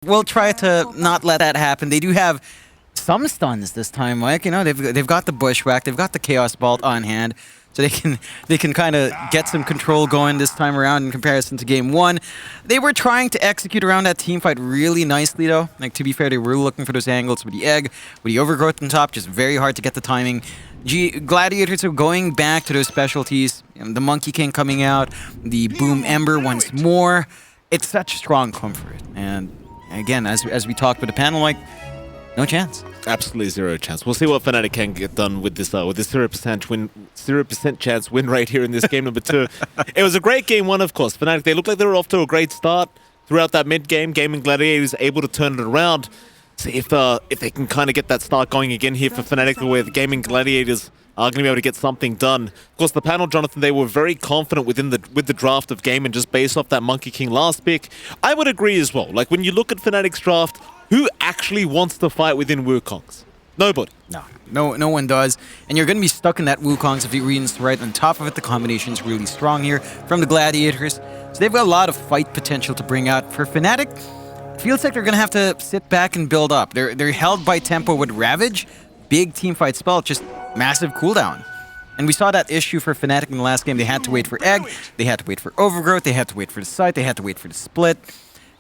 we'll try to not let that happen. They do have some stuns this time, Mike. You know, they've got the Bushwhack, they've got the Chaos Bolt on hand, so they can kind of get some control going this time around in comparison to game one. They were trying to execute around that team fight really nicely, though. Like, to be fair, they were looking for those angles with the egg, with the overgrowth on top, just very hard to get the timing. Gladiators are going back to those specialties. The Monkey King coming out, the Boom Ember once more. It's such strong comfort. And again, as we talked with the panel, like, no chance. Absolutely zero chance. We'll see what Fnatic can get done with this 0% chance win rate here in this game number 2. It was a great game 1, of course. Fnatic, they looked like they were off to a great start throughout that mid game. Gaimin Gladiators able to turn it around. See if they can kind of get that start going again here for Fnatic, where the Gaimin Gladiators are going to be able to get something done. Of course, the panel, Jonathan, they were very confident with the draft of Gaimin just based off that Monkey King last pick. I would agree as well. Like, when you look at Fnatic's draft, who actually wants to fight within Wukong's? Nobody. No one does. And you're going to be stuck in that Wukong's if you read it right. On top of it, the combination is really strong here from the Gladiators. So they've got a lot of fight potential to bring out. For Fnatic, it feels like they're going to have to sit back and build up. They're held by tempo with Ravage. Big teamfight spell, just massive cooldown. And we saw that issue for Fnatic in the last game. They had to wait for Egg, they had to wait for Overgrowth, they had to wait for the Sight, they had to wait for the Split.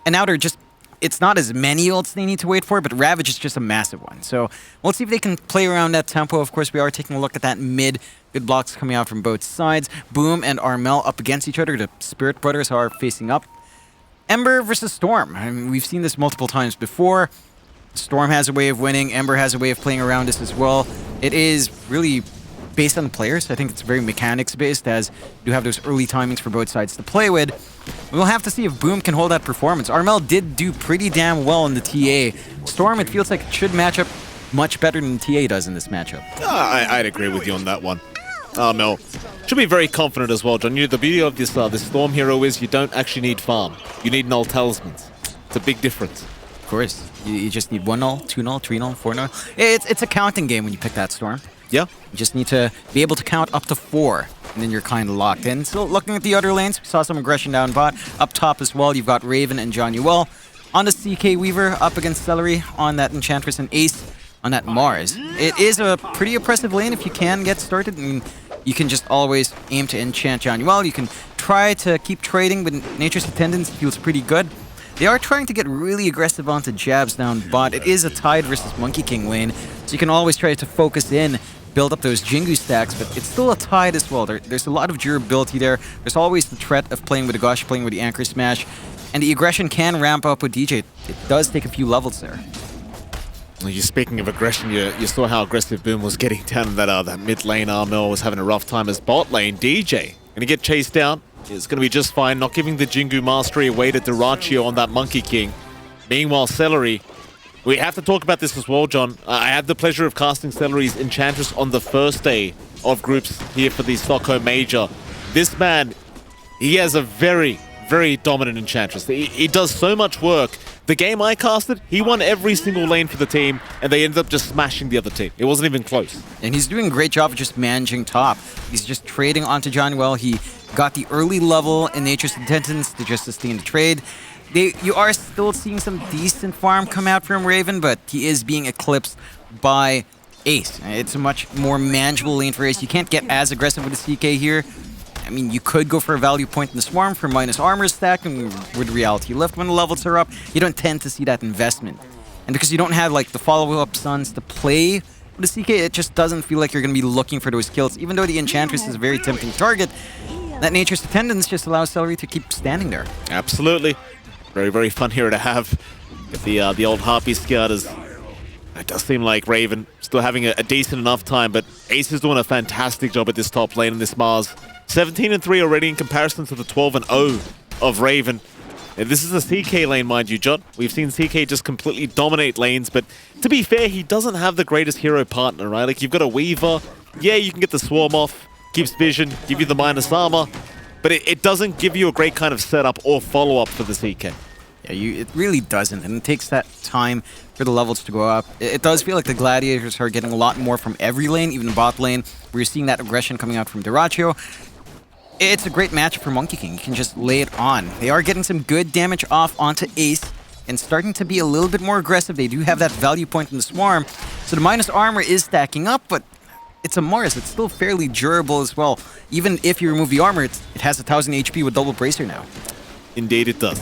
And now they're just... It's not as many ults they need to wait for, but Ravage is just a massive one. So we'll see if they can play around that tempo. Of course, we are taking a look at that mid. Good blocks coming out from both sides. Boom and Armel up against each other. The Spirit Brothers are facing up. Ember versus Storm. I mean, we've seen this multiple times before. Storm has a way of winning. Ember has a way of playing around this as well. It is really based on the players. I think it's very mechanics-based, as you have those early timings for both sides to play with. We'll have to see if Boom can hold that performance. Armel did do pretty damn well in the TA. Storm, it feels like it should match up much better than the TA does in this matchup. I'd agree with you on that one. Armel should be very confident as well, John. The beauty of this Storm hero is you don't actually need farm. You need null talismans. It's a big difference. Of course. You just need 1 null, 2 null, 3 null, 4 null. It's a counting game when you pick that Storm. Yeah. You just need to be able to count up to 4, and then you're kind of locked in. So looking at the other lanes, we saw some aggression down bot. Up top as well, you've got Raven and John Yuel. On the CK Weaver, up against Celery on that Enchantress, and Ace on that Mars. It is a pretty oppressive lane if you can get started. I mean, you can just always aim to enchant John Yuel. You can try to keep trading, but Nature's Attendance feels pretty good. They are trying to get really aggressive onto jabs down bot. It is a Tide versus Monkey King lane, so you can always try to focus in, build up those Jingu stacks, but it's still a Tide as well. There's a lot of durability there. There's always the threat of playing with the Gush, playing with the Anchor Smash, and the aggression can ramp up with DJ. It does take a few levels there. Well, you're speaking of aggression, you saw how aggressive Boom was getting down in that mid lane. Armel was having a rough time as bot lane. DJ gonna get chased down. It's going to be just fine, not giving the Jingu Mastery away to Dyrachyo on that Monkey King. Meanwhile, Celery, we have to talk about this as well, John. I had the pleasure of casting Celery's Enchantress on the first day of groups here for the Stockholm Major. This man, he has a very, very dominant Enchantress. He does so much work. The game I casted, he won every single lane for the team, and they ended up just smashing the other team. It wasn't even close. And he's doing a great job of just managing top. He's just trading onto John Well. He got the early level in Nature's Attendance to just sustain the trade. You are still seeing some decent farm come out from Raven, but he is being eclipsed by Ace. It's a much more manageable lane for Ace. You can't get as aggressive with the CK here. I mean, you could go for a value point in the Swarm for minus armor stack, and with Reality Lift when the levels are up, you don't tend to see that investment. And because you don't have like the follow-up stuns to play with the CK, it just doesn't feel like you're going to be looking for those kills. Even though the Enchantress is a very tempting target, that Nature's Attendance just allows Celery to keep standing there. Absolutely. Very, very fun hero to have. Get the old Harpy Scouters. It does seem like Raven still having a decent enough time, but Ace is doing a fantastic job at this top lane in this Mars. 17-3 already in comparison to the 12-0 of Raven. And this is a CK lane, mind you, John. We've seen CK just completely dominate lanes, but to be fair, he doesn't have the greatest hero partner, right? Like, you've got a Weaver. Yeah, you can get the Swarm off, keeps vision, give you the minus armor, but it doesn't give you a great kind of setup or follow-up for the CK. Yeah, it really doesn't, and it takes that time for the levels to go up. It does feel like the Gladiators are getting a lot more from every lane, even the bot lane. We're seeing that aggression coming out from Dyrachyo. It's a great match for Monkey King. You can just lay it on. They are getting some good damage off onto Ace. and starting to be a little bit more aggressive. They do have that value point in the Swarm, so the minus armor is stacking up, but it's a Mars. It's still fairly durable as well. Even if you remove the armor, it has 1000 HP with double bracer now. Indeed it does.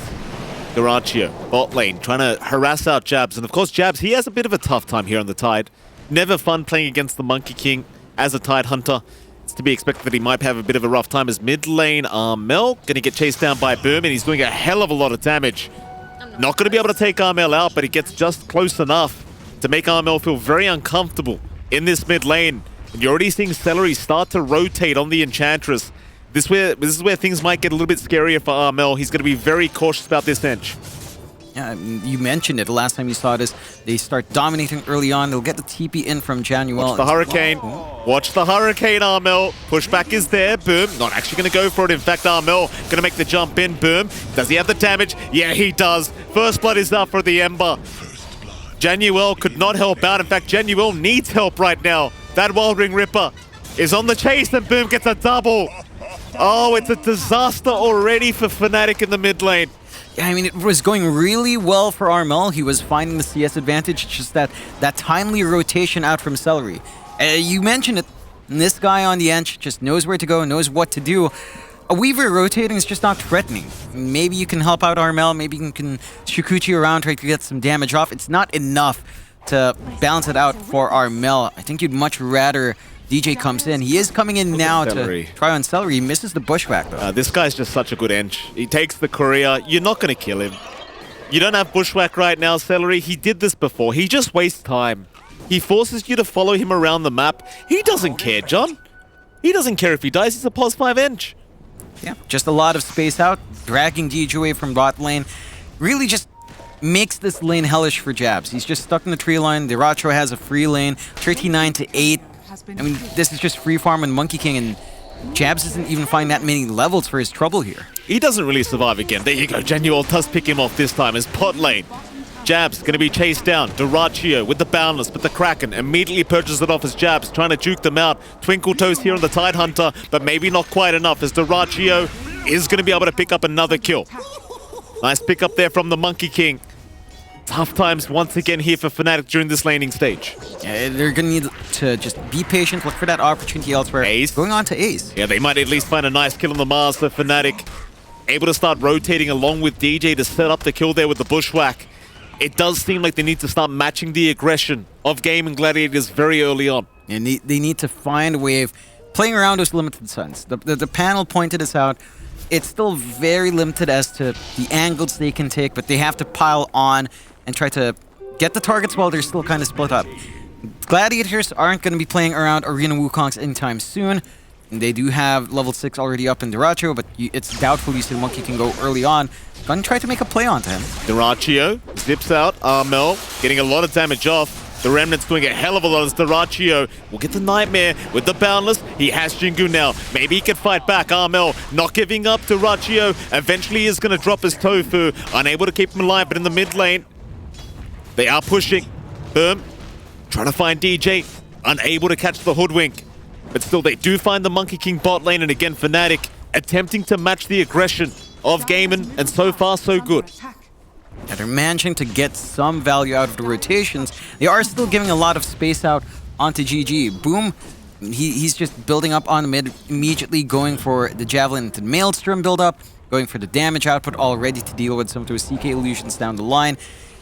Garachio, bot lane, trying to harass out Jabs. And of course, Jabs, he has a bit of a tough time here on the Tide. Never fun playing against the Monkey King as a Tide Hunter. It's to be expected that he might have a bit of a rough time as mid lane Armel going to get chased down by Boom, and he's doing a hell of a lot of damage. Not going to be able to take Armel out, but he gets just close enough to make Armel feel very uncomfortable in this mid lane. And you're already seeing Celery start to rotate on the Enchantress. This is where things might get a little bit scarier for Armel. He's going to be very cautious about this Ench. Yeah, you mentioned it the last time you saw this. They start dominating early on. They'll get the TP in from Januel. Watch the Hurricane. Watch the Hurricane, Armel. Pushback is there. Boom. Not actually going to go for it. In fact, Armel going to make the jump in. Boom. Does he have the damage? Yeah, he does. First blood is up for the Ember. Januel could not help out. In fact, Januel needs help right now. That Wild Ring Ripper is on the chase, and Boom gets a double. Oh, it's a disaster already for Fnatic in the mid lane. Yeah, I mean, it was going really well for Armel. He was finding the CS advantage, just that timely rotation out from Celery. You mentioned it. This guy on the Ench just knows where to go, knows what to do. A Weaver rotating is just not threatening. Maybe you can help out Armel, maybe you can Shukuchi around, try to get some damage off. It's not enough to balance it out for Armel. I think you'd much rather DJ comes in. He is coming in now to try on Celery. He misses the bushwhack though. This guy's just such a good Ench. He takes the courier. You're not going to kill him. You don't have bushwhack right now, Celery. He did this before. He just wastes time. He forces you to follow him around the map. He doesn't care, John. He doesn't care if he dies. He's a +5 Ench. Yeah, just a lot of space out, dragging DJ away from bot lane. Really just makes this lane hellish for Jabs. He's just stuck in the tree line. Diracho has a free lane, 39 to 8. I mean, this is just free farm and Monkey King, and Jabs doesn't even find that many levels for his trouble here. He doesn't really survive again. There you go. Januel does pick him off this time as pot lane. Jabs going to be chased down. Diracho with the Boundless, but the Kraken immediately purchases it off as Jabs, trying to juke them out. Twinkle Toes here on the Tide Hunter, but maybe not quite enough as Diracho is going to be able to pick up another kill. Nice pick up there from the Monkey King. Tough times once again here for Fnatic during this laning stage. Yeah, they're going to need to just be patient, look for that opportunity elsewhere. Ace. Going on to Ace. Yeah, they might at least find a nice kill on the Mars for Fnatic. Able to start rotating along with DJ to set up the kill there with the bushwhack. It does seem like they need to start matching the aggression of Gaimin Gladiators very early on. And they need to find a way of playing around those limited suns. The panel pointed us out. It's still very limited as to the angles they can take, but they have to pile on and try to get the targets while they're still kind of split up. Gladiators aren't going to be playing around Arena Wukongs anytime soon. And they do have level 6 already up in Diracho, but it's doubtful you see Monkey can go early on. Gonna try to make a play onto him. Diracho zips out. Armel getting a lot of damage off. The Remnant's doing a hell of a lot as Diracho will get the Nightmare with the Boundless. He has Jingu now. Maybe he can fight back. Armel not giving up. Diracho eventually is going to drop his Tofu. Unable to keep him alive, but in the mid lane, they are pushing. Boom. Trying to find DJ. Unable to catch the Hoodwink. But still, they do find the Monkey King bot lane, and again, Fnatic attempting to match the aggression of Gaimin, and so far, so good. Yeah, they're managing to get some value out of the rotations. They are still giving a lot of space out onto GG. Boom, he's just building up on the mid, immediately going for the Javelin to Maelstrom build-up, going for the damage output, all ready to deal with some of those CK illusions down the line.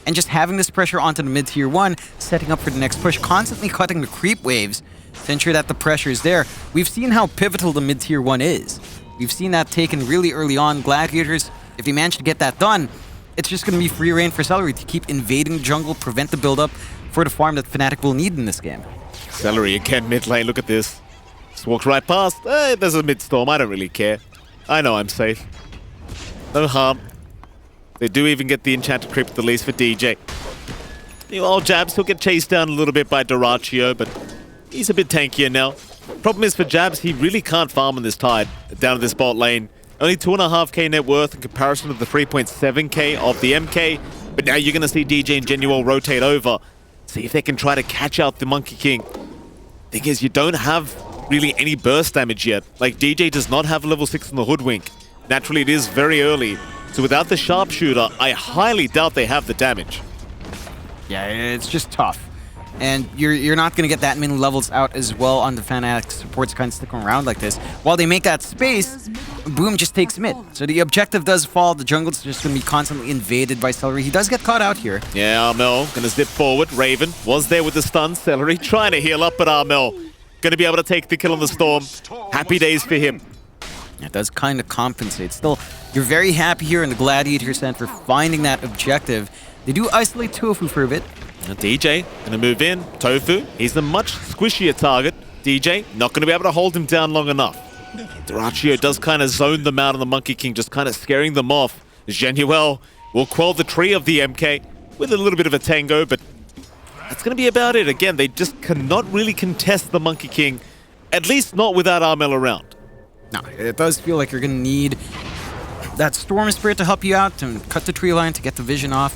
And just having this pressure onto the mid-tier 1, setting up for the next push, constantly cutting the creep waves to ensure that the pressure is there. We've seen how pivotal the mid-tier 1 is. We've seen that taken really early on. Gladiators, if they manage to get that done, it's just going to be free reign for Celery to keep invading the jungle, prevent the build-up for the farm that Fnatic will need in this game. Celery again mid lane, look at this. Just walked right past. Hey, there's a mid-storm, I don't really care. I know I'm safe. No harm. They do even get the enchanted creep at the least for DJ. Old Jabs, he'll get chased down a little bit by Diracho, but he's a bit tankier now. Problem is for Jabs, he really can't farm on this Tide down to this bot lane. Only 2.5k net worth in comparison to the 3.7k of the MK. But now you're going to see DJ and Genuel rotate over. See if they can try to catch out the Monkey King. Thing is, you don't have really any burst damage yet. Like, DJ does not have level 6 in the Hoodwink. Naturally, it is very early. So without the sharpshooter, I highly doubt they have the damage. Yeah, it's just tough. And you're not going to get that many levels out as well on the Fnatic supports kind of sticking around like this. While they make that space, Boom just takes mid. So the objective does fall. The jungle's just going to be constantly invaded by Celery. He does get caught out here. Yeah, Armel going to zip forward. Raven was there with the stun. Celery trying to heal up, but Armel going to be able to take the kill on the Storm. Happy days for him. It does kind of compensate. Still, you're very happy here in the Gladiators end for finding that objective. They do isolate Tofu for a bit. DJ gonna move in. Tofu, he's a much squishier target. DJ not gonna be able to hold him down long enough. Dyrachyo does kind of zone them out on the Monkey King, just kind of scaring them off. Genuel will quell the tree of the MK with a little bit of a tango, but that's gonna be about it. Again, they just cannot really contest the Monkey King, at least not without Armel around. No, it does feel like you're gonna need that Storm Spirit to help you out and cut the tree line to get the vision off.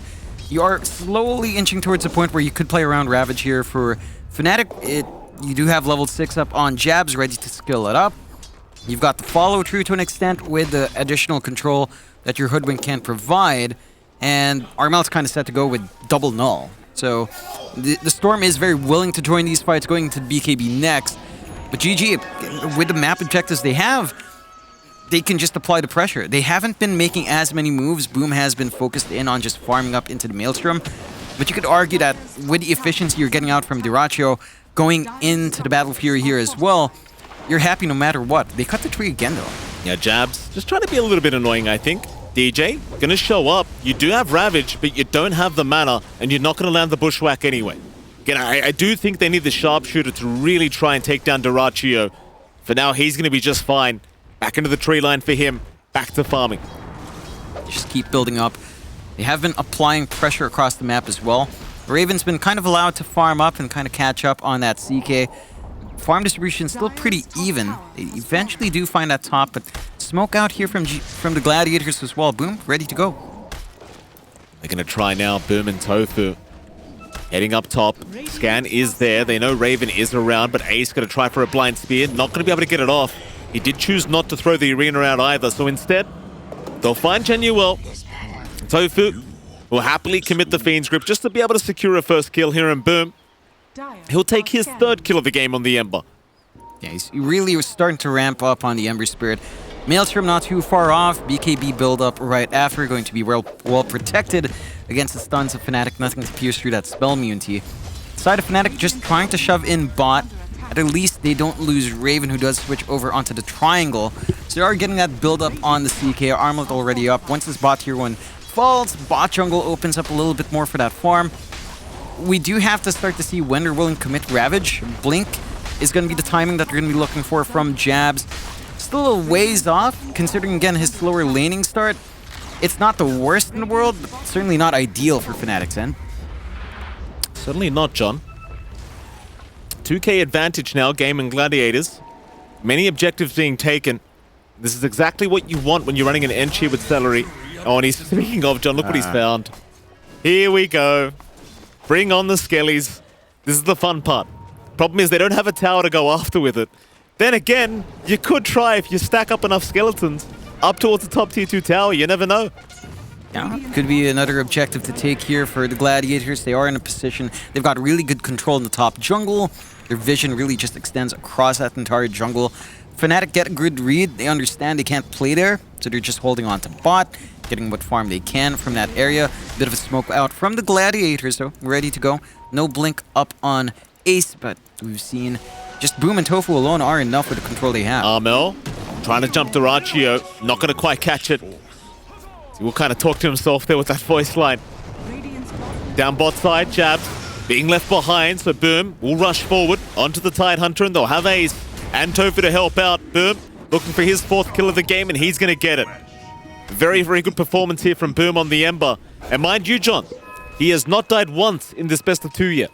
You are slowly inching towards the point where you could play around Ravage here. For Fnatic, you do have level 6 up on Jabs, ready to skill it up. You've got the follow through to an extent with the additional control that your Hoodwink can provide, and Armel's kind of set to go with double null. So the Storm is very willing to join these fights, going to BKB next. But GG, with the map objectives they have, they can just apply the pressure. They haven't been making as many moves. Boom has been focused in on just farming up into the Maelstrom. But you could argue that with the efficiency you're getting out from Dyrachyo, going into the Battle Fury here as well, you're happy no matter what. They cut the tree again, though. Yeah, Jabs just trying to be a little bit annoying, I think. DJ gonna show up. You do have Ravage, but you don't have the mana, and you're not gonna land the Bushwhack anyway. Again, I do think they need the Sharpshooter to really try and take down Dyrachyo. For now, he's gonna be just fine. Back into the tree line for him. Back to farming. Just keep building up. They have been applying pressure across the map as well. Raven's been kind of allowed to farm up and kind of catch up on that CK. Farm distribution still pretty even. They eventually do find that top, but smoke out here from the Gladiators as well. Boom, ready to go. They're going to try now, Boom and Tofu. Heading up top. Scan is there. They know Raven is around, but Ace going to try for a blind spear. Not going to be able to get it off. He did choose not to throw the arena out either, so instead, they'll find Genuel. Tofu will happily commit the Fiend's Grip just to be able to secure a first kill here, and Boom, he'll take his third kill of the game on the Ember. Yeah, he's really starting to ramp up on the Ember Spirit. Maelstrom not too far off. BKB build up right after, going to be well protected against the stuns of Fnatic. Nothing to pierce through that spell immunity. Side of Fnatic just trying to shove in bot. At least they don't lose Raven, who does switch over onto the triangle. So they are getting that build up on the CK. Armlet already up. Once this bot tier 1 falls, bot jungle opens up a little bit more for that farm. We do have to start to see when they're willing to commit Ravage. Blink is going to be the timing that they're going to be looking for from Jabs. Still a ways off, considering again his slower laning start. It's not the worst in the world, but certainly not ideal for Fnatic's end. Certainly not, John. 2K advantage now, Gaimin Gladiators. Many objectives being taken. This is exactly what you want when you're running an Enchi with Celery. Oh, and he's speaking of, John, look what he's found. Here we go. Bring on the Skellies. This is the fun part. Problem is they don't have a tower to go after with it. Then again, you could try if you stack up enough skeletons up towards the top tier 2 tower. You never know. Yeah, could be another objective to take here for the Gladiators. They are in a position. They've got really good control in the top jungle. Their vision really just extends across that entire jungle. Fnatic get a good read. They understand they can't play there, so they're just holding on to bot, getting what farm they can from that area. Bit of a smoke out from the Gladiators, though. Ready to go. No blink up on Ace, but we've seen just Boom and Tofu alone are enough with the control they have. Armel trying to jump Dyrachyo. Not going to quite catch it. He will kind of talk to himself there with that voice line. Down bot side, Jabs being left behind, so Boom will rush forward onto the Tidehunter, and they'll have Ace and Tofu to help out. Boom looking for his 4th kill of the game, and he's going to get it. Very, very good performance here from Boom on the Ember. And mind you, John, he has not died once in this best of 2 yet.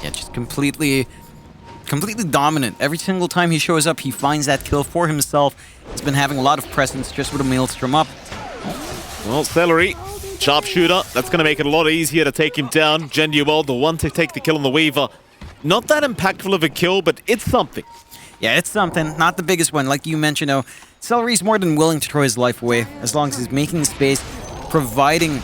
Yeah, just completely dominant. Every single time he shows up, he finds that kill for himself. He's been having a lot of presence just with a Maelstrom up. Well, Celery, sharpshooter, that's going to make it a lot easier to take him down. Genuel, the one to take the kill on the Weaver. Not that impactful of a kill, but it's something. Yeah, it's something. Not the biggest one. Like you mentioned, though, Celery's more than willing to throw his life away as long as he's making space, providing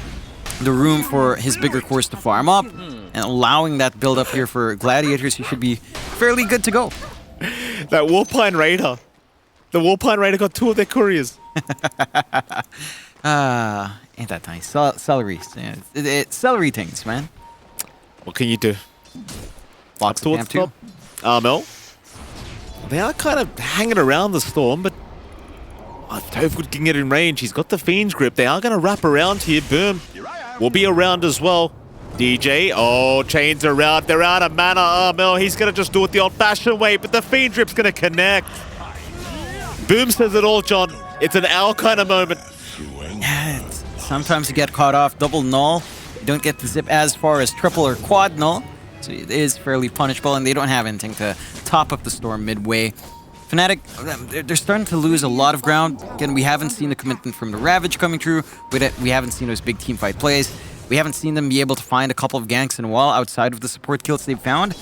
the room for his bigger cores to farm up, and allowing that build up here for Gladiators. He should be fairly good to go. That Warpine Raider. The Warpine Raider got 2 of their couriers. Ain't that nice? Celery. Celery things, man. What can you do? Lots of Towards the top. Armel. They are kind of hanging around the storm, but if Tofu can get in range, he's got the Fiend's Grip. They are going to wrap around here. Boom. Will be around as well. DJ. Oh, chains around. They're out of mana. Armel. He's going to just do it the old-fashioned way, but the Fiend Grip's going to connect. Boom says it all, John. It's an owl kind of moment. Sometimes you get caught off double null. You don't get to zip as far as triple or quad null. So it is fairly punishable, and they don't have anything to top up the storm midway. Fnatic, they're starting to lose a lot of ground. Again, we haven't seen the commitment from the Ravage coming through. We haven't seen those big teamfight plays. We haven't seen them be able to find a couple of ganks in a while outside of the support kills they've found.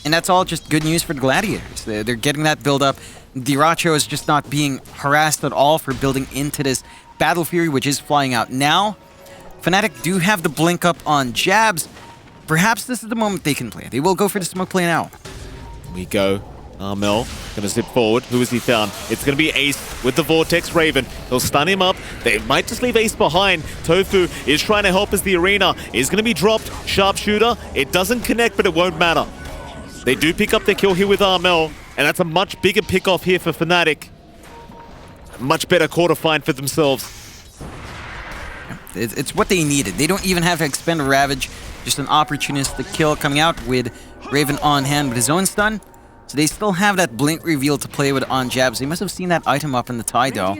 And that's all just good news for the Gladiators. They're getting that build up. Diracho is just not being harassed at all for building into this Battle Fury, which is flying out now. Fnatic do have the blink up on jabs. Perhaps this is the moment they can play. They will go for the smoke play now. Here we go. Armel gonna zip forward. Who has he found? It's gonna be Ace with the Vortex Raven. They'll stun him up. They might just leave Ace behind. Tofu is trying to help as the arena is gonna be dropped. Sharpshooter. It doesn't connect, but it won't matter. They do pick up their kill here with Armel, and that's a much bigger pick off here for Fnatic. Much better core to find for themselves. It's what they needed. They don't even have to expend a Ravage. Just an opportunistic kill coming out with Raven on hand with his own stun. So they still have that blink reveal to play with on jabs. They must have seen that item up in the tide though.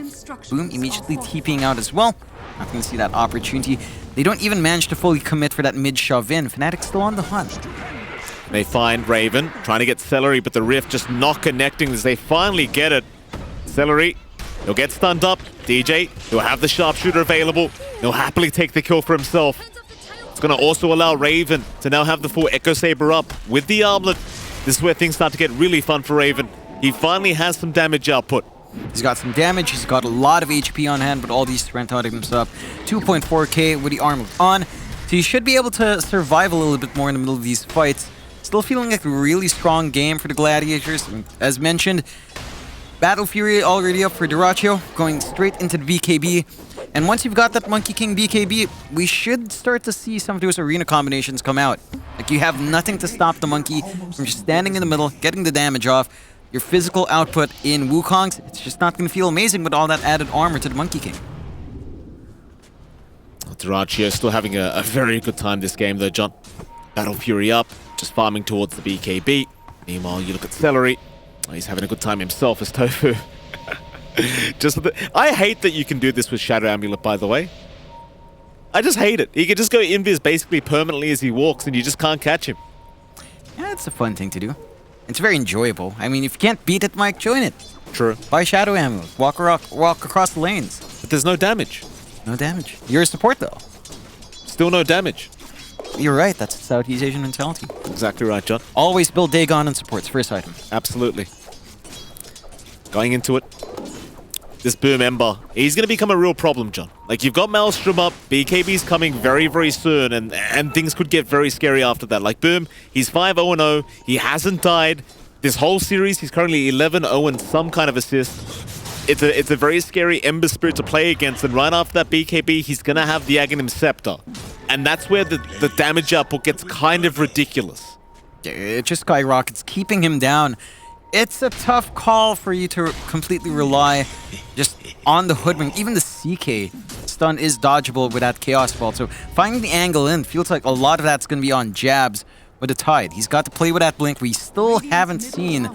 Boom, immediately TPing out as well. Not going to see that opportunity. They don't even manage to fully commit for that mid shove in. Fnatic's still on the hunt. They find Raven, trying to get Celery, but the Rift just not connecting as they finally get it. Celery, he'll get stunned up. DJ, he'll have the Sharpshooter available. He'll happily take the kill for himself. It's going to also allow Raven to now have the full Echo Saber up with the armlet. This is where things start to get really fun for Raven. He finally has some damage output. He's got some damage, he's got a lot of HP on hand, but all these strength items up. 2.4k with the armlet on. So he should be able to survive a little bit more in the middle of these fights. Still feeling like a really strong game for the Gladiators. As mentioned, Battle Fury already up for Diracho, going straight into the BKB. And once you've got that Monkey King BKB, we should start to see some of those arena combinations come out. Like, you have nothing to stop the Monkey from just standing in the middle, getting the damage off. Your physical output in Wukong's, it's just not going to feel amazing with all that added armor to the Monkey King. Diracho still having a very good time this game though, John. Battle Fury up, just farming towards the BKB. Meanwhile, you look at Celery. Oh, he's having a good time himself as Tofu. I hate that you can do this with Shadow Amulet, by the way. I just hate it. He can just go invis basically permanently as he walks and you just can't catch him. Yeah, it's a fun thing to do. It's very enjoyable. I mean, if you can't beat it, Mike, join it. True. Buy Shadow Amulet. Walk across the lanes. But there's no damage. No damage. You're a support, though. Still no damage. You're right. That's Southeast Asian mentality. Exactly right, John. Always build Dagon and supports. First item. Absolutely. Going into it. This Boom Ember, he's going to become a real problem, John. Like, you've got Maelstrom up, BKB's coming very, very soon, and things could get very scary after that. Like, Boom, he's 5-0-0, he hasn't died. This whole series, he's currently 11-0 and some kind of assist. It's a very scary Ember Spirit to play against, and right after that BKB, he's going to have the Aghanim Scepter. And that's where the damage output gets kind of ridiculous. It just skyrockets, keeping him down. It's a tough call for you to completely rely just on the hoodwink. Even the CK stun is dodgeable with that Chaos Vault. So finding the angle in feels like a lot of that's going to be on jabs with the Tide. He's got to play with that blink. We still haven't seen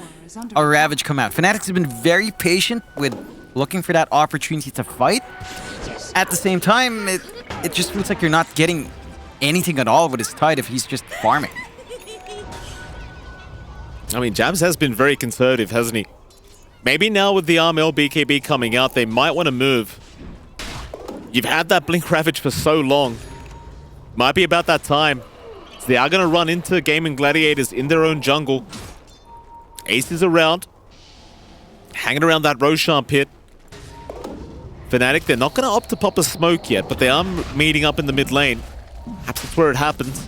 a Ravage come out. Fnatic's have been very patient with looking for that opportunity to fight. At the same time, it just feels like you're not getting anything at all with his Tide if he's just farming. I mean, Jabs has been very conservative, hasn't he? Maybe now with the Armel BKB coming out, they might want to move. You've had that Blink Ravage for so long. Might be about that time. So they are going to run into Gaimin Gladiators in their own jungle. Ace is around. Hanging around that Roshan pit. Fnatic, they're not going to opt to pop a smoke yet, but they are meeting up in the mid lane. Perhaps that's where it happens.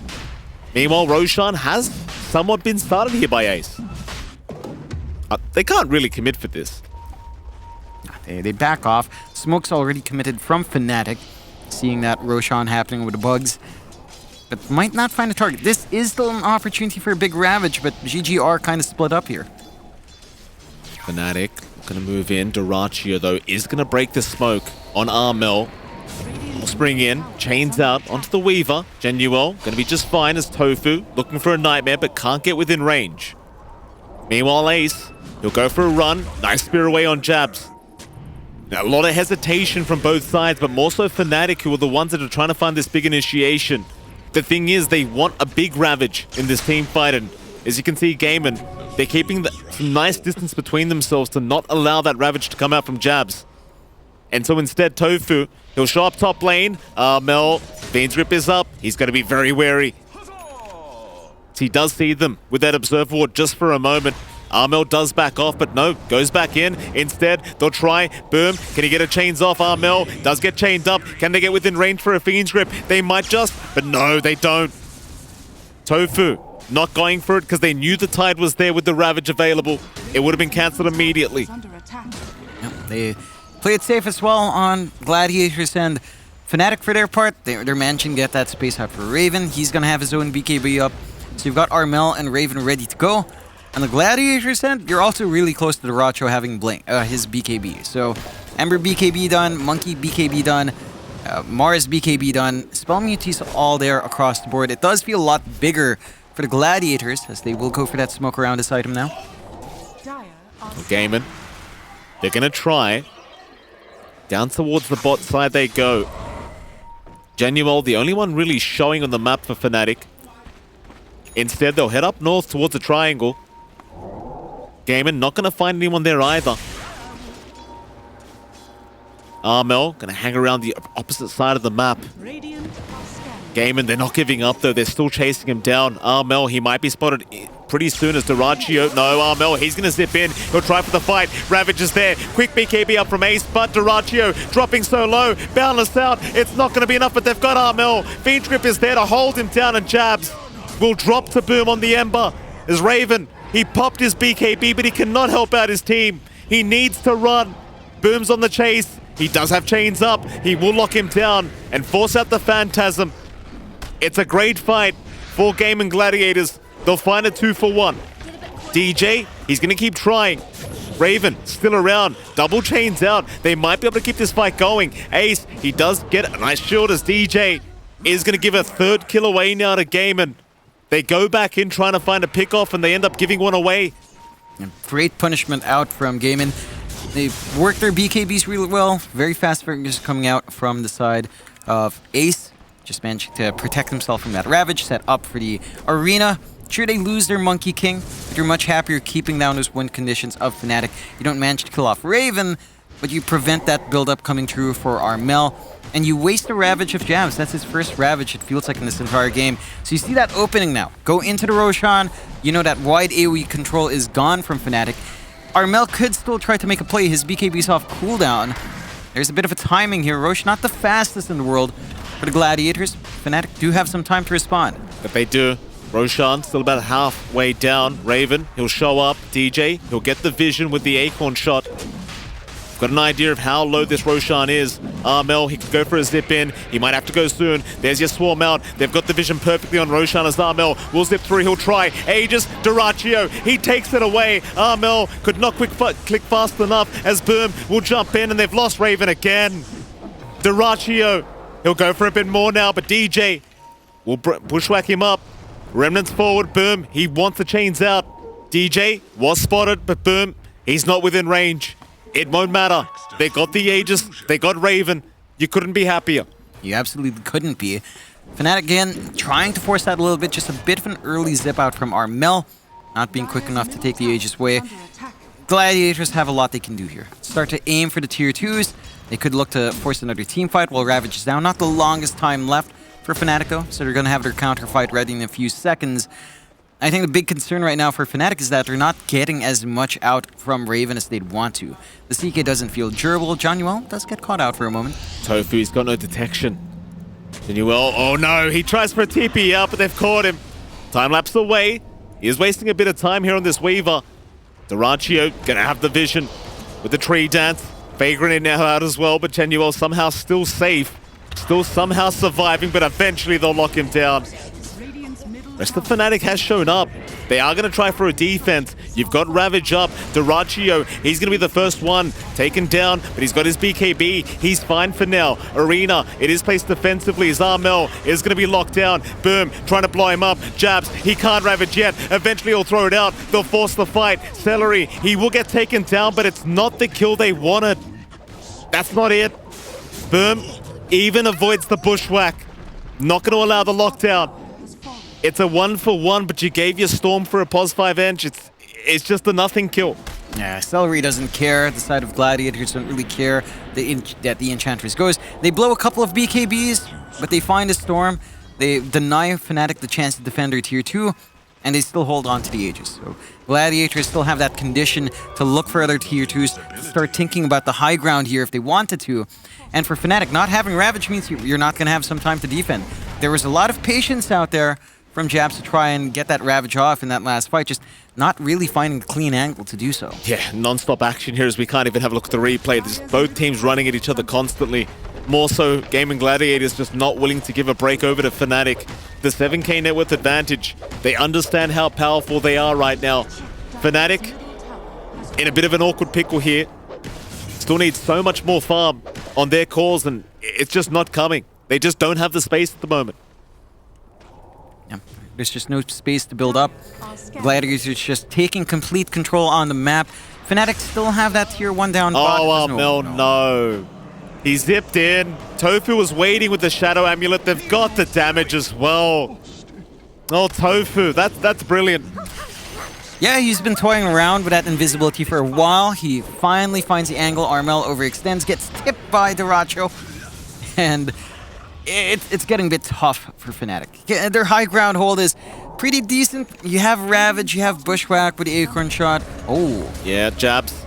Meanwhile, Roshan has somewhat been started here by Ace. They can't really commit for this. They back off. Smoke's already committed from Fnatic, seeing that Roshan happening with the bugs, but might not find a target. This is still an opportunity for a big Ravage, but GG are kind of split up here. Fnatic going to move in. Dyrachyo, though, is going to break the smoke on Armel. Will spring in, chains out onto the Weaver. Genuel going to be just fine as Tofu, looking for a Nightmare, but can't get within range. Meanwhile, Ace, he'll go for a run. Nice spear away on Jabs. Now, a lot of hesitation from both sides, but more so Fnatic, who are the ones that are trying to find this big initiation. The thing is, they want a big Ravage in this team fight, and as you can see, Gaimin, they're keeping some nice distance between themselves to not allow that Ravage to come out from Jabs. And so instead, Tofu, he'll show up top lane. Mel, Fiend's Grip is up. He's going to be very wary. He does see them with that Observer Ward just for a moment. Armel does back off, but no, goes back in. Instead, they'll try. Boom. Can he get a chains off? Armel does get chained up. Can they get within range for a Fiend's Grip? They might just, but no, they don't. Tofu not going for it because they knew the tide was there with the Ravage available. It would have been cancelled immediately. Yep, they play it safe as well on Gladiators, and Fnatic, for their part, they're managing to get that space out for Raven. He's going to have his own BKB up. So you've got Armel and Raven ready to go. On the Gladiators end, you're also really close to Dyrachyo having his BKB. So Ember BKB done, Monkey BKB done, Mars BKB done, Spell Muties all there across the board. It does feel a lot bigger for the Gladiators, as they will go for that smoke around this item now. Gaimin, they're going to try. Down towards the bot side they go. Genuel, the only one really showing on the map for Fnatic. Instead, they'll head up north towards the triangle. Gaimin not going to find anyone there either. Armel going to hang around the opposite side of the map. Gaimin, they're not giving up though. They're still chasing him down. Armel, he might be spotted pretty soon as Dyrachyo. No, Armel, he's going to zip in. He'll try for the fight. Ravage is there. Quick BKB up from Ace, but Dyrachyo dropping so low. Boundless out. It's not going to be enough, but they've got Armel. Fiend's Grip is there to hold him down, and Jabs will drop to Boom on the Ember. As Raven, he popped his BKB, but he cannot help out his team. He needs to run. Boom's on the chase. He does have chains up. He will lock him down and force out the Phantasm. It's a great fight for Gaimin Gladiators. They'll find a 2-for-1. DJ, he's going to keep trying. Raven, still around. Double chains out. They might be able to keep this fight going. Ace, he does get a nice shield as DJ is going to give a third kill away now to Gaimin. They go back in trying to find a pick-off, and they end up giving one away. Great punishment out from Gaimin. They worked their BKBs really well. Very fast fingers coming out from the side of Ace. Just managed to protect himself from that Ravage, set up for the arena. Sure, they lose their Monkey King, but you're much happier keeping down those win conditions of Fnatic. You don't manage to kill off Raven, but you prevent that build-up coming through for Armel. And you waste a Ravage of Jabs. That's his first Ravage, it feels like, in this entire game. So you see that opening now. Go into the Roshan. You know that wide AoE control is gone from Fnatic. Armel could still try to make a play. His BKB's off cooldown. There's a bit of a timing here. Roche not the fastest in the world for the Gladiators. Fnatic do have some time to respond. But they do. Roshan still about halfway down. Raven, he'll show up. DJ, he'll get the vision with the Acorn shot. Got an idea of how low this Roshan is. Armel, he could go for a zip in. He might have to go soon. There's your swarm out. They've got the vision perfectly on Roshan as Armel will zip through. He'll try. Aegis, Dyrachyo, he takes it away. Armel could not click fast enough as Boom will jump in, and they've lost Raven again. Dyrachyo, he'll go for a bit more now, but DJ will bushwhack him up. Remnants forward. Boom, he wants the chains out. DJ was spotted, but Boom, he's not within range. It won't matter. They got the Aegis. They got Raven. You couldn't be happier. You absolutely couldn't be. Fnatic again trying to force that a little bit. Just a bit of an early zip out from Armel. Not being quick enough to take the Aegis away. Gladiators have a lot they can do here. Start to aim for the tier 2s. They could look to force another team fight while Ravage is down. Not the longest time left for Fnatic though, so they're going to have their counter fight ready in a few seconds. I think the big concern right now for Fnatic is that they're not getting as much out from Raven as they'd want to. The CK doesn't feel durable. Jonuel does get caught out for a moment. Tofu's got no detection. Jonuel, oh no, he tries for a TP out, but they've caught him. Time lapse away. He is wasting a bit of time here on this Weaver. Dyrachyo gonna have the vision with the tree dance. Vagrant in now out as well, but Jonuel somehow still safe. Still somehow surviving, but eventually they'll lock him down. Rest of Fnatic has shown up. They are going to try for a defense. You've got Ravage up. Dyrachyo, he's going to be the first one taken down, but he's got his BKB. He's fine for now. Arena, it is placed defensively. Zarmel is going to be locked down. Boom, trying to blow him up. Jabs, he can't Ravage yet. Eventually he'll throw it out. They'll force the fight. Celery, he will get taken down, but it's not the kill they wanted. That's not it. Boom, even avoids the bushwhack. Not going to allow the lockdown. It's a 1-for-1, but you gave your Storm for a +5 inch. It's just a nothing kill. Yeah, Celery doesn't care. The side of Gladiators don't really care that the Enchantress goes. They blow a couple of BKBs, but they find a Storm. They deny Fnatic the chance to defend their tier 2, and they still hold on to the Aegis. So Gladiators still have that condition to look for other tier 2s, to start thinking about the high ground here if they wanted to. And for Fnatic, not having Ravage means you're not going to have some time to defend. There was a lot of patience out there from Jabs to try and get that Ravage off in that last fight, just not really finding a clean angle to do so. Yeah, non-stop action here as we can't even have a look at the replay. There's both teams running at each other constantly. More so, Gaimin Gladiators just not willing to give a break over to Fnatic. The 7k net worth advantage. They understand how powerful they are right now. Fnatic, in a bit of an awkward pickle here. Still need so much more farm on their cores, and it's just not coming. They just don't have the space at the moment. Yeah, there's just no space to build up. Gladiators just taking complete control on the map. Fnatic still have that tier 1 down bot. Oh, no. He zipped in. Tofu was waiting with the Shadow Amulet. They've got the damage as well. Oh, Tofu, that's brilliant. Yeah, he's been toying around with that invisibility for a while. He finally finds the angle. Armel overextends, gets tipped by Dyrachyo, and it's getting a bit tough for Fnatic. Their high ground hold is pretty decent. You have Ravage, you have Bushwhack with the Acorn Shot. Oh. Yeah, Jabs.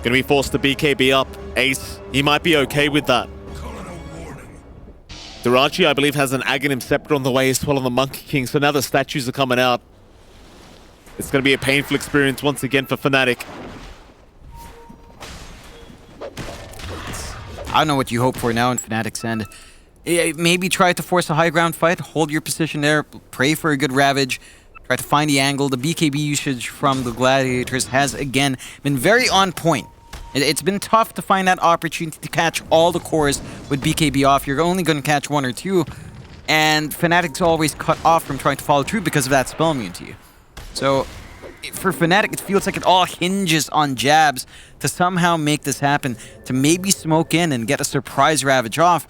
Gonna be forced to BKB up. Ace, he might be okay with that. Dyrachyo, I believe, has an Aghanim Scepter on the way as well on the Monkey King, so now the statues are coming out. It's gonna be a painful experience once again for Fnatic. I don't know what you hope for now in Fnatic's end. Maybe try to force a high ground fight, hold your position there, pray for a good Ravage, try to find the angle. The BKB usage from the Gladiators has, again, been very on point. It's been tough to find that opportunity to catch all the cores with BKB off. You're only going to catch 1 or 2, and Fnatic's always cut off from trying to follow through because of that spell immunity. So, for Fnatic, it feels like it all hinges on Jabs to somehow make this happen, to maybe smoke in and get a surprise Ravage off.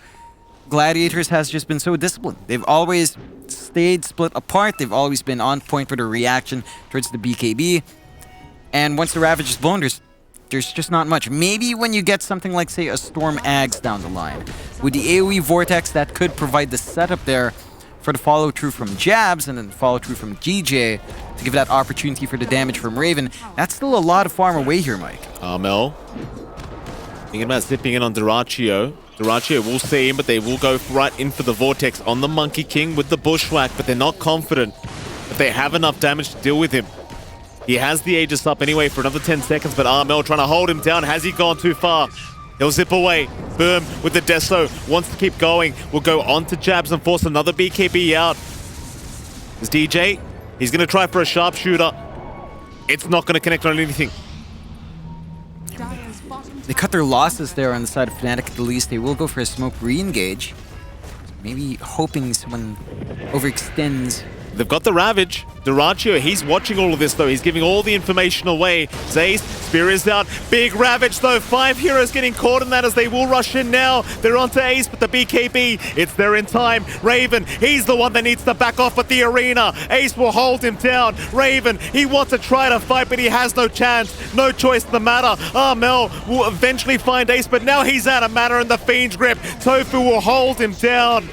Gladiators has just been so disciplined. They've always stayed split apart. They've always been on point with their reaction towards the BKB. And once the Ravage is blown, there's just not much. Maybe when you get something like, say, a Storm Ags down the line. With the AoE Vortex, that could provide the setup there for the follow-through from Jabs and then the follow-through from GJ to give that opportunity for the damage from Raven. That's still a lot of farm away here, Mike. Armel thinking about zipping in on Dyrachyo. Dyrachyo will see him, but they will go right in for the Vortex on the Monkey King with the Bushwhack, but they're not confident that they have enough damage to deal with him. He has the Aegis up anyway for another 10 seconds, but Armel trying to hold him down. Has he gone too far? He'll zip away. Boom with the Deso. Wants to keep going. Will go on to Jabs and force another BKB out. Is DJ? He's going to try for a sharpshooter. It's not going to connect on anything. They cut their losses there on the side of Fnatic at the least. They will go for a smoke re-engage. Maybe hoping someone overextends. They've got the Ravage. Dyrachyo, he's watching all of this though. He's giving all the information away. Zace, Spear is out. Big Ravage though. 5 heroes getting caught in that as they will rush in now. They're onto Ace, but the BKB, it's there in time. Raven, he's the one that needs to back off at the arena. Ace will hold him down. Raven, he wants to try to fight, but he has no chance. No choice in the matter. Armel will eventually find Ace, but now he's out of mana in the Fiend's grip. Tofu will hold him down.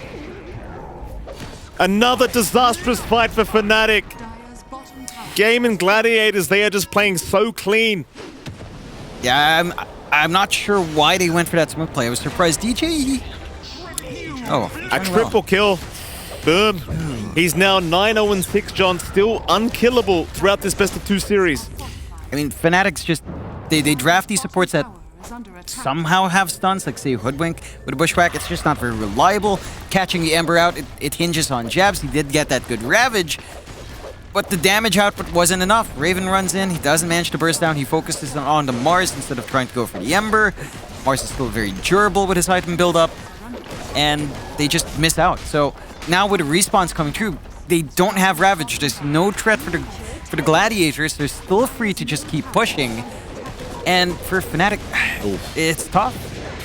Another disastrous fight for Fnatic. Gaimin Gladiators, they are just playing so clean. Yeah, I'm not sure why they went for that smoke play. I was surprised. DJ... Oh, A triple kill. Boom. He's now 9-0-6, John. Still unkillable throughout this best-of-2 series. I mean, Fnatic's just... They draft these supports that somehow have stuns, like, say, Hoodwink. With a Bushwhack, it's just not very reliable. Catching the Ember out, it hinges on jabs. He did get that good Ravage, but the damage output wasn't enough. Raven runs in. He doesn't manage to burst down. He focuses on the Mars instead of trying to go for the Ember. Mars is still very durable with his item build-up, and they just miss out. So now with the respawns coming through, they don't have Ravage. There's no threat for the Gladiators. They're still free to just keep pushing. And for Fnatic, it's tough.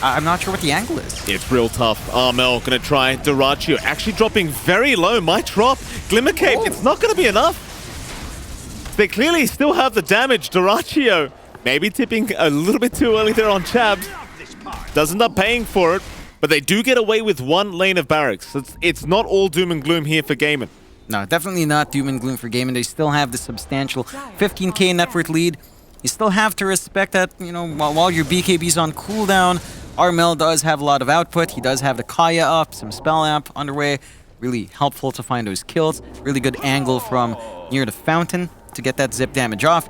I'm not sure what the angle is. It's real tough. Armel gonna try. Dyrachyo actually dropping very low. Might drop. Glimmer Cape, it's not gonna be enough. They clearly still have the damage. Dyrachyo maybe tipping a little bit too early there on Chabs. Does end up paying for it, but they do get away with one lane of barracks. It's not all doom and gloom here for Gaimin. No, definitely not doom and gloom for Gaimin. They still have the substantial 15k net worth lead. You still have to respect that, you know, while your BKB's on cooldown, Armel does have a lot of output. He does have the Kaya up, some spell amp underway. Really helpful to find those kills. Really good angle from near the fountain to get that zip damage off.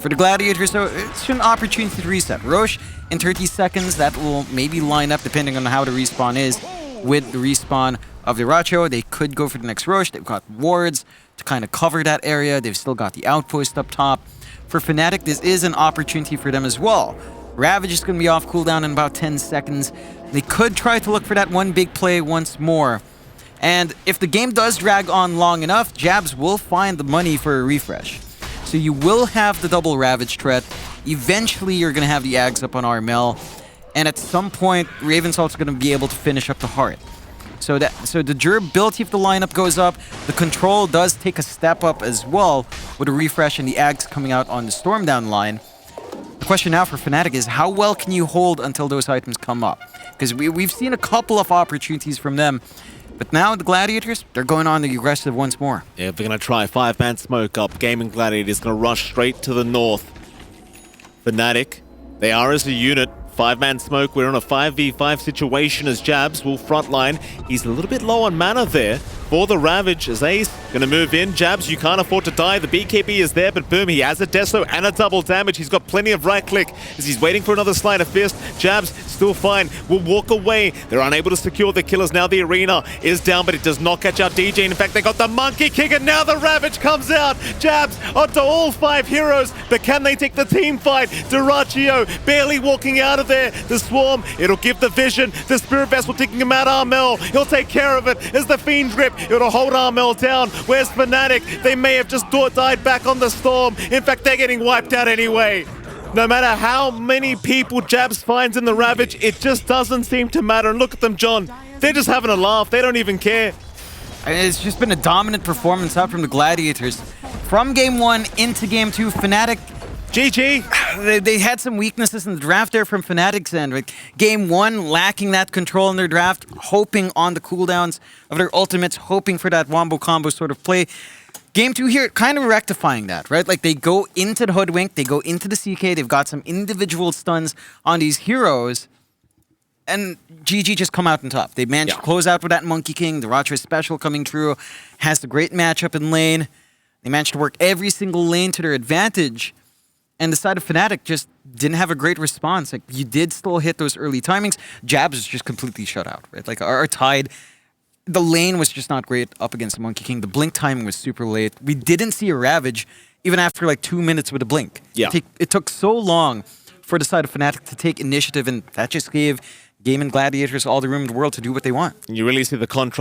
For the Gladiators, though, it's an opportunity to reset. Roche, in 30 seconds, that will maybe line up depending on how the respawn is. With the respawn of the Dyrachyo, they could go for the next Roche. They've got wards to kind of cover that area. They've still got the outpost up top. For Fnatic, this is an opportunity for them as well. Ravage is going to be off cooldown in about 10 seconds. They could try to look for that one big play once more. And if the game does drag on long enough, Jabs will find the money for a refresh. So you will have the double Ravage threat. Eventually, you're going to have the Ags up on Armel. And at some point, Raven's also going to be able to finish up the Heart. So the durability of the lineup goes up. The control does take a step up as well with a refresh and the Ags coming out on the Stormdown line. The question now for Fnatic is how well can you hold until those items come up? Because we've seen a couple of opportunities from them. But now the Gladiators, they're going on the aggressive once more. Yeah, they're going to try 5-man smoke up. Gaimin Gladiators going to rush straight to the north. Fnatic, they are as a unit. 5-man smoke, we're on a 5v5 situation as Jabs will frontline. He's a little bit low on mana there for the Ravage as Ace gonna move in. Jabs, you can't afford to die. The BKB is there, but boom, he has a Deso and a double damage. He's got plenty of right click as he's waiting for another Sleight of Fist. Jabs still fine, will walk away. They're unable to secure the killers. Now the arena is down, but it does not catch out DJ. In fact, they got the Monkey King, and now the Ravage comes out. Jabs onto all 5 heroes, but can they take the team fight? Dyrachyo barely walking out of there. The Swarm, it'll give the vision. The Spirit Vessel taking him out. Armel, he'll take care of it as the Fiend Grip. It'll hold Armel down. Where's Fnatic? They may have just died back on the Storm. In fact, they're getting wiped out anyway. No matter how many people Jabs finds in the Ravage, it just doesn't seem to matter. And look at them, John. They're just having a laugh. They don't even care. It's just been a dominant performance out from the Gladiators. From Game 1 into Game 2, Fnatic... GG. They had some weaknesses in the draft there from Fnatic's end. Like Game 1, lacking that control in their draft, hoping on the cooldowns of their ultimates, hoping for that wombo combo sort of play. Game 2 here, kind of rectifying that, right? Like they go into the Hoodwink, they go into the CK, they've got some individual stuns on these heroes, and GG just come out on top. They managed to close out with that Monkey King, the Dyrachyo special coming through, has the great matchup in lane. They managed to work every single lane to their advantage. And the side of Fnatic just didn't have a great response. Like, you did still hit those early timings. Jabs was just completely shut out, right? Like, our Tide, the lane was just not great up against the Monkey King. The blink timing was super late. We didn't see a Ravage even after, like, 2 minutes with a blink. Yeah. It took so long for the side of Fnatic to take initiative, and that just gave Gaimin Gladiators all the room in the world to do what they want. You really see the contrast